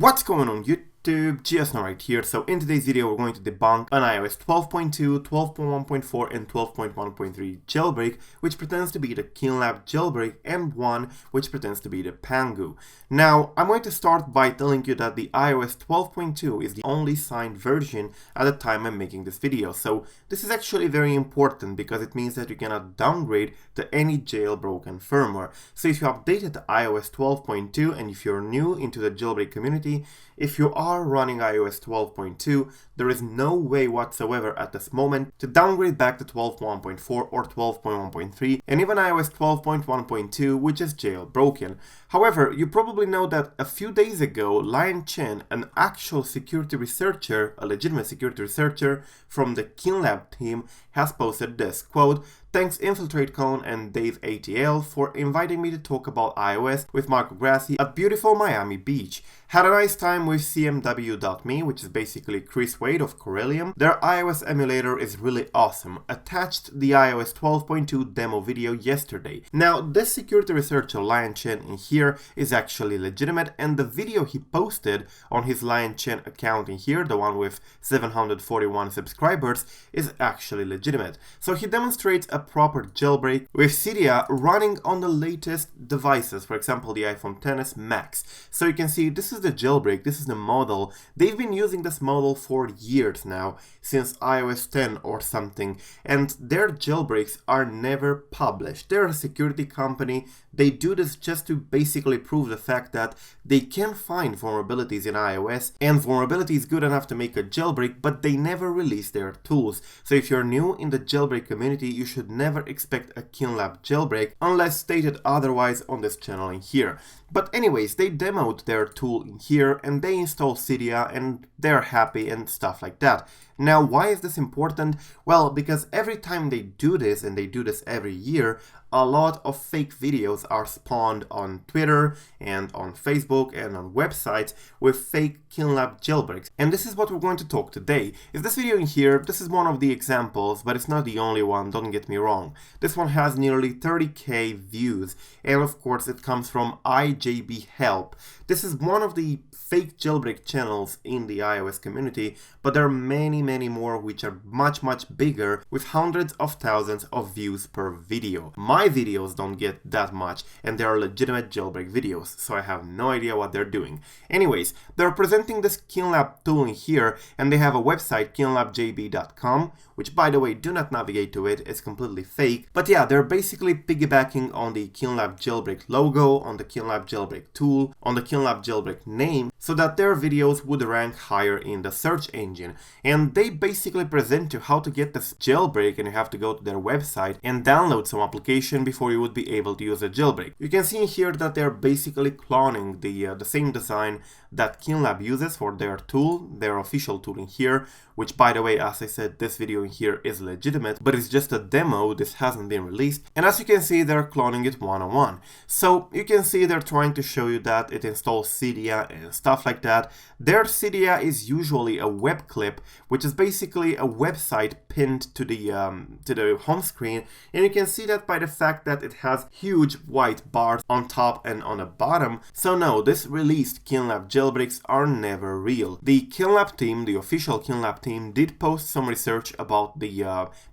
What's going on YouTube? GSNO right here. So in today's video we're going to debunk an iOS 12.2, 12.1.4 and 12.1.3 jailbreak which pretends to be the Keenlab jailbreak and one which pretends to be the Pangu. Now I'm going to start by telling you that the iOS 12.2 is the only signed version at the time I'm making this video. So this is actually very important because it means that you cannot downgrade to any jailbroken firmware. So if you updated to iOS 12.2 and if you're new into the jailbreak community, if you are running iOS 12.2, there is no way whatsoever at this moment to downgrade back to 12.1.4 or 12.1.3 and even iOS 12.1.2, which is jailbroken. However, you probably know that a few days ago, Lion Chen, an actual security researcher, a legitimate security researcher from the Keenlab team, has posted this, quote, "Thanks InfiltrateCon and Dave ATL for inviting me to talk about iOS with Marco Grassi at beautiful Miami Beach. Had a nice time with CMW.me, which is basically Chris Wade of Corellium. Their iOS emulator is really awesome. Attached the iOS 12.2 demo video yesterday." Now, this security researcher Lion Chen in here is actually legitimate, and the video he posted on his Lion Chen account in here, the one with 741 subscribers, is actually legitimate. So he demonstrates a proper jailbreak with Cydia running on the latest devices, for example the iPhone XS Max. So you can see this is the jailbreak, this is the model. They've been using this model for years now, since iOS 10 or something, and their jailbreaks are never published. They're a security company, they do this just to basically prove the fact that they can find vulnerabilities in iOS, and vulnerability is good enough to make a jailbreak, but they never release their tools. So if you're new in the jailbreak community, you should never expect a Keenlab jailbreak unless stated otherwise on this channel in here. But anyways, they demoed their tool in here and they installed Cydia and they're happy and stuff like that. Now, why is this important? Well, because every time they do this, and they do this every year, a lot of fake videos are spawned on Twitter and on Facebook and on websites with fake Keenlab jailbreaks. And this is what we're going to talk today. Is this video in here, this is one of the examples, but it's not the only one, don't get me wrong. This one has nearly 30k views, and of course it comes from IJB Help. This is one of the fake jailbreak channels in the iOS community, but there are many more which are much bigger with hundreds of thousands of views per video. My videos don't get that much and they are legitimate jailbreak videos, so I have no idea what they're doing. Anyways, they're presenting this Keenlab tool in here and they have a website, keenlabjb.com, which by the way, do not navigate to it, it's completely fake. But yeah, they're basically piggybacking on the Keenlab jailbreak logo, on the Keenlab jailbreak tool, on the Keenlab jailbreak name, so that their videos would rank higher in the search engine. And they basically present you how to get this jailbreak, and you have to go to their website and download some application before you would be able to use a jailbreak. You can see here that they're basically cloning the same design that Keenlab uses for their tool, their official tool in here, which by the way, as I said, this video in here is legitimate, but it's just a demo, this hasn't been released. And as you can see, they're cloning it one-on-one. So you can see they're trying to show you that it installs Cydia and stuff like that. Their Cydia is usually a web clip, which is basically a website pinned to the home screen, and you can see that by the fact that it has huge white bars on top and on the bottom. So no, this released Keenlab jailbreaks are never real. The Keenlab team, the official Keenlab team, did post some research about the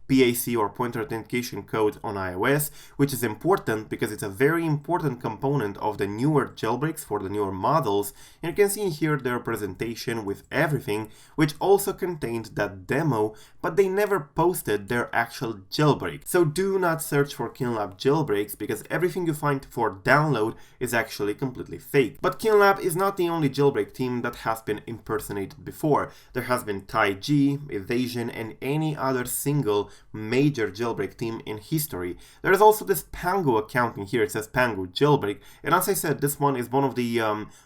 PAC or pointer authentication code on iOS, which is important because it's a very important component of the newer jailbreaks for the newer models. And you can see here their presentation with everything, which also contained that demo, but they never posted their actual jailbreak. So do not search for Keenlab jailbreaks because everything you find for download is actually completely fake. But Keenlab is not the only jailbreak team that has been impersonated before. There has been TaiG, Evasion, and any other single major jailbreak team in history. There is also this Pangu account in here, it says Pangu jailbreak, and as I said, this one is one of the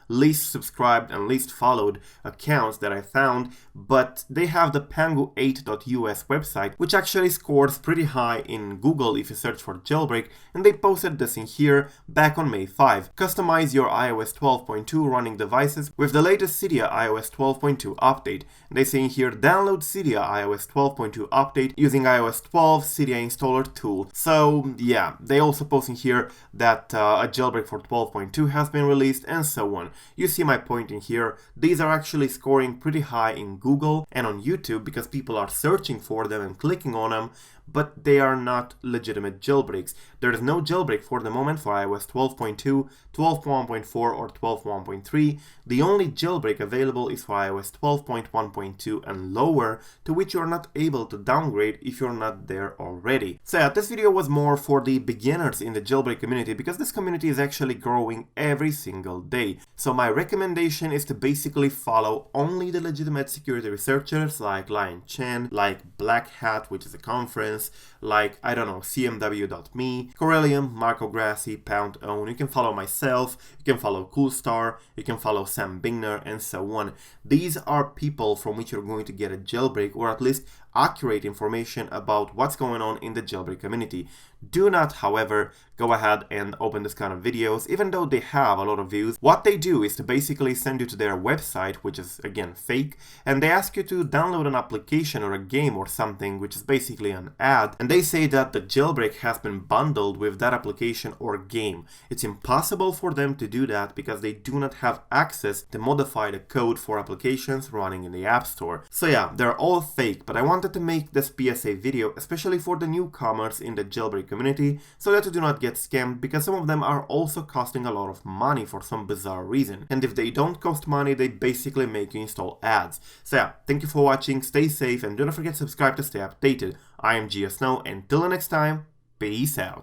least subscribed and least followed accounts that I found, but they have the Pangu8.us website, which actually scores pretty high in Google if you search for jailbreak, and they posted this in here back on May 5. Customize your iOS 12.2 running devices with the latest Cydia iOS 12.2 update. And they say in here, download Cydia iOS 12.2 update using iOS iOS 12 Cydia installer tool. So yeah, they also post in here that a jailbreak for 12.2 has been released and so on. You see my point in here. These are actually scoring pretty high in Google and on YouTube because people are searching for them and clicking on them, but they are not legitimate jailbreaks. There is no jailbreak for the moment for iOS 12.2, 12.1.4 or 12.1.3. The only jailbreak available is for iOS 12.1.2 and lower, to which you are not able to downgrade if you're not there already. So yeah, this video was more for the beginners in the jailbreak community because this community is actually growing every single day. So my recommendation is to basically follow only the legitimate security researchers like Lion Chen, like Black Hat, which is a conference, like, I don't know, cmw.me, Corellium, Marco Grassi, Pound Own. You can follow myself, you can follow Coolstar, you can follow Sam Bingner, and so on. These are people from which you're going to get a jailbreak, or at least accurate information about what's going on in the jailbreak community. Do not, however, go ahead and open this kind of videos, even though they have a lot of views. What they do is to basically send you to their website, which is again fake, and they ask you to download an application or a game or something, which is basically an ad, and they say that the jailbreak has been bundled with that application or game. It's impossible for them to do that because they do not have access to modify the code for applications running in the App Store. So yeah, they're all fake, but I wanted to make this PSA video especially for the newcomers in the jailbreak community so that you do not get scammed, because some of them are also costing a lot of money for some bizarre reason, and if they don't cost money, they basically make you install ads. So yeah, thank you for watching, stay safe, and do not forget to subscribe to stay updated. I am GSNow, and till the next time, peace out.